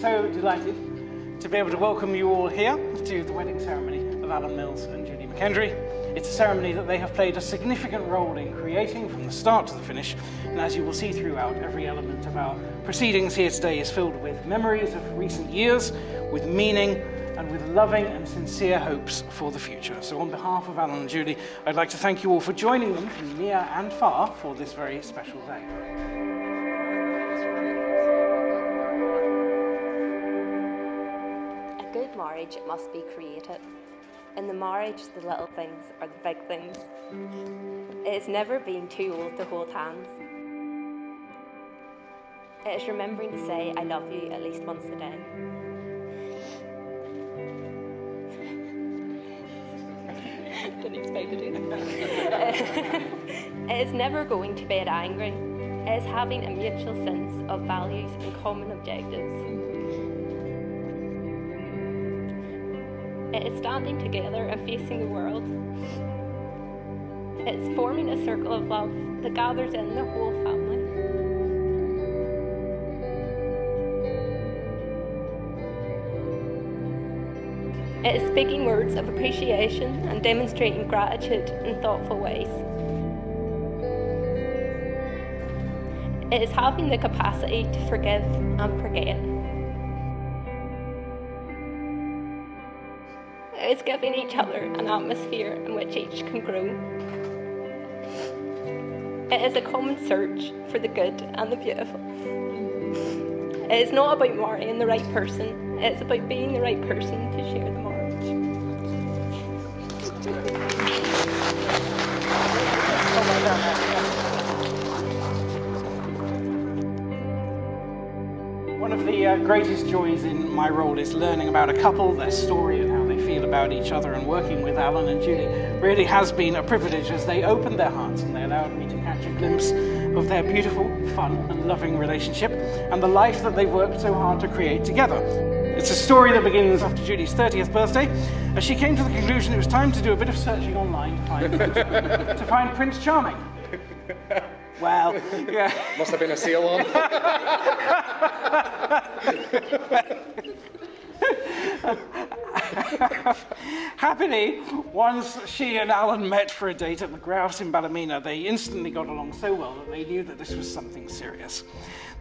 So delighted to be able to welcome you all here to the wedding ceremony of Allyn Mills and Julie McKendry. It's a ceremony that they have played a significant role in creating from the start to the finish, and as you will see throughout, every element of our proceedings here today is filled with memories of recent years, with meaning, and with loving and sincere hopes for the future. So on behalf of Allyn and Julie, I'd like to thank you all for joining them from near and far for this very special day. Good marriage must be created. In the marriage, the little things are the big things. It has never been too old to hold hands. It is remembering to say I love you at least once a day. Didn't expect to do that. It is never going to bed angry. It is having a mutual sense of values and common objectives. It is standing together and facing the world. It's forming a circle of love that gathers in the whole family. It is speaking words of appreciation and demonstrating gratitude in thoughtful ways. It is having the capacity to forgive and forget. It is giving each other an atmosphere in which each can grow. It is a common search for the good and the beautiful. It is not about marrying the right person, it is about being the right person to share the marriage. One of the greatest joys in my role is learning about a couple, their story and how they feel about each other, and working with Allyn and Julie really has been a privilege as they opened their hearts and they allowed me to catch a glimpse of their beautiful, fun and loving relationship and the life that they've worked so hard to create together. It's a story that begins after Julie's 30th birthday, as she came to the conclusion it was time to do a bit of searching online to find Prince Charming. Well, yeah. Must have been a sale on. Happily, once she and Allyn met for a date at McGrath's in Ballymena, they instantly got along so well that they knew that this was something serious.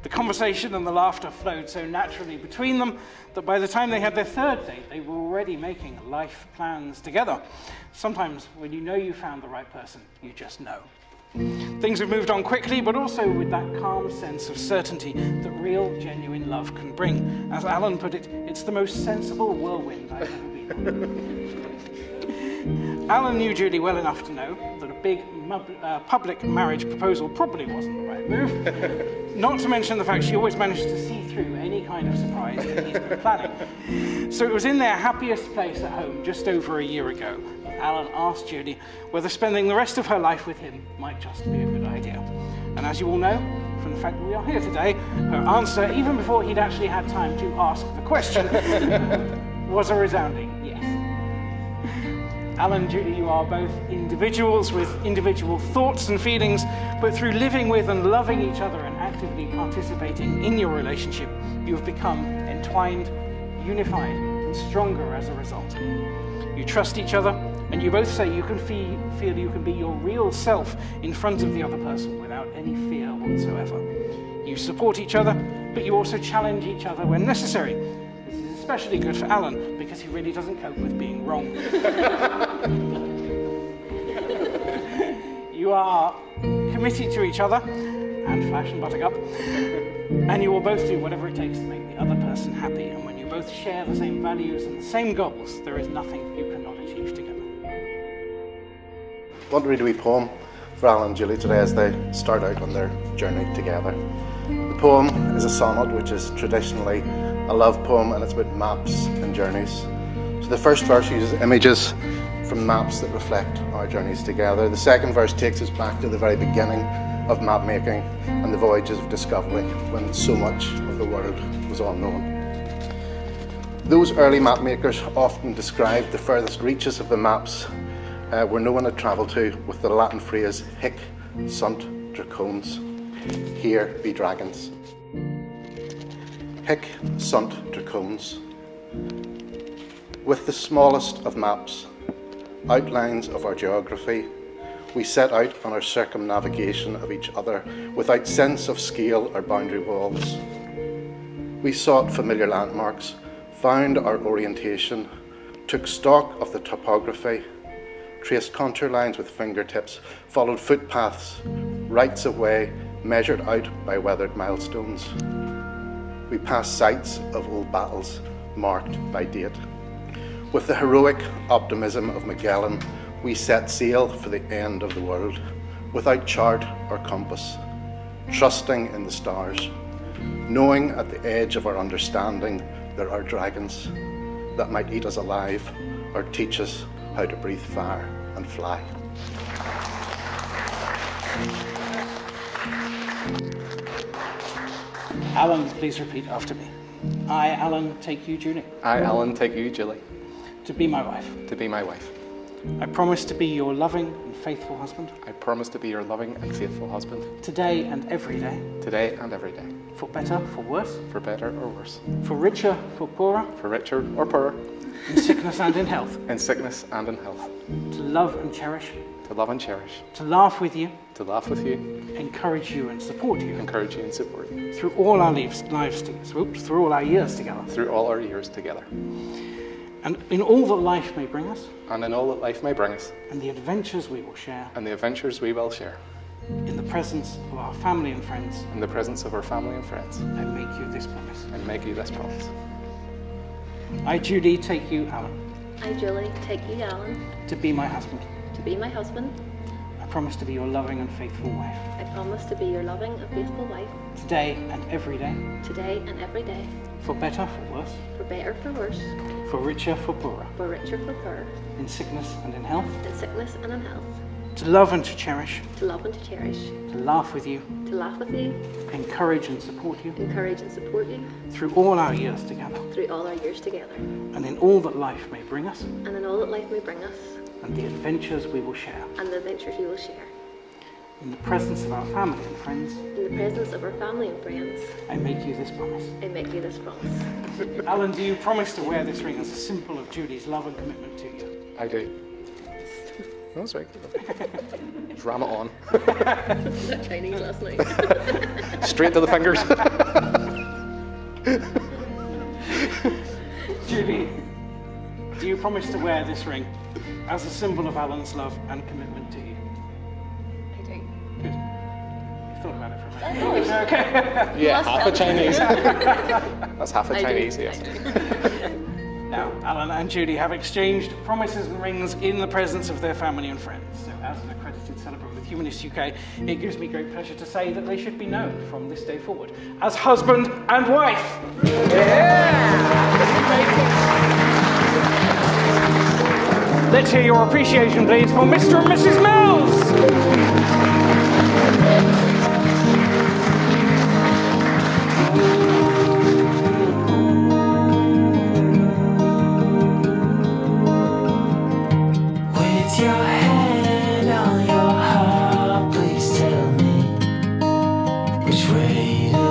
The conversation and the laughter flowed so naturally between them that by the time they had their third date, they were already making life plans together. Sometimes when you know you found the right person, you just know. Things have moved on quickly, but also with that calm sense of certainty that real, genuine love can bring. As Allyn put it, it's the most sensible whirlwind I've ever been on. Allyn knew Julie well enough to know that a big public marriage proposal probably wasn't the right move. Not to mention the fact she always managed to see through any kind of surprise that he's been planning. So it was in their happiest place at home just over a year ago that Allyn asked Julie whether spending the rest of her life with him might just be a good idea. And as you all know, from the fact that we are here today, her answer, even before he'd actually had time to ask the question, was a resounding yes. Allyn and Julie, you are both individuals with individual thoughts and feelings, but through living with and loving each other and actively participating in your relationship, you have become entwined, unified, and stronger as a result. You trust each other, and you both say you can feel you can be your real self in front of the other person without any fear whatsoever. You support each other, but you also challenge each other when necessary. This is especially good for Allyn because he really doesn't cope with being wrong. You are committed to each other, and Flash and Buttercup, and you will both do whatever it takes to make the other person happy. And when you both share the same values and the same goals, there is nothing you cannot achieve together. I want to read a wee poem for Allyn and Julie today as they start out on their journey together. The poem is a sonnet, which is traditionally a love poem, and it's about maps and journeys. So the first verse uses images from maps that reflect our journeys together. The second verse takes us back to the very beginning of map making and the voyages of discovery, when so much of the world was unknown. Those early map makers often described the furthest reaches of the maps where no one had travelled to with the Latin phrase hic sunt dracones, here be dragons. Hic sunt dracones. With the smallest of maps, outlines of our geography, we set out on our circumnavigation of each other without sense of scale or boundary walls. We sought familiar landmarks, found our orientation, took stock of the topography, traced contour lines with fingertips, followed footpaths, rights of way measured out by weathered milestones. We passed sites of old battles marked by date. With the heroic optimism of Magellan, we set sail for the end of the world, without chart or compass, trusting in the stars, knowing at the edge of our understanding there are dragons that might eat us alive or teach us how to breathe fire and fly. Allyn, please repeat after me. I, Allyn, take you, Julie. I, Allyn, take you, Julie, To be my wife. to be my wife. I promise to be your loving and faithful husband. I promise to be your loving and faithful husband, Today and every day. today and every day, For better, for worse. for better or worse, For richer, for poorer. for richer or poorer, In sickness and in health. in sickness and in health, To love and cherish. to love and cherish, To laugh with you. to laugh with you, Encourage you and support you. encourage you and support you, Through all our through all our years together. through all our years together, And in all that life may bring us. and in all that life may bring us, And the adventures we will share. and the adventures we will share, In the presence of our family and friends. in the presence of our family and friends, I make you this promise. and make you this promise. I, Julie, take you, Allyn, I, Julie, take you, Allyn, to be my husband. to be my husband. I promise to be your loving and faithful wife. I promise to be your loving and faithful wife, Today and every day. today and every day, For better, for worse. for better, for worse, For richer, for poorer. for richer, for poorer, In sickness and in health. in sickness and in health, To love and to cherish. to love and to cherish, To laugh with you. to laugh with you, Encourage and support you. encourage and support you Through all our years together. through all our years together, And in all that life may bring us. and in all that life may bring us, And the adventures we will share. and the adventures we will share. In the presence of our family and friends. In the presence of our family and friends, I make you this promise. I make you this promise. Allyn, do you promise to wear this ring as a symbol of Julie's love and commitment to you? I do. That's right. Ram it on. That Chinese last night. Straight to the fingers. Julie, do you promise to wear this ring as a symbol of Allyn's love and commitment to you? I do. Good. You thought about it for a minute. I Okay. Yeah, half a Chinese. That's half a do. Chinese, I yes. do. Now, Allyn and Julie have exchanged promises and rings in the presence of their family and friends. So, as an accredited celebrant with Humanist UK, it gives me great pleasure to say that they should be known from this day forward as husband and wife. Let's hear your appreciation, please, for Mr. and Mrs. Mills. With your hand on your heart, please tell me which way to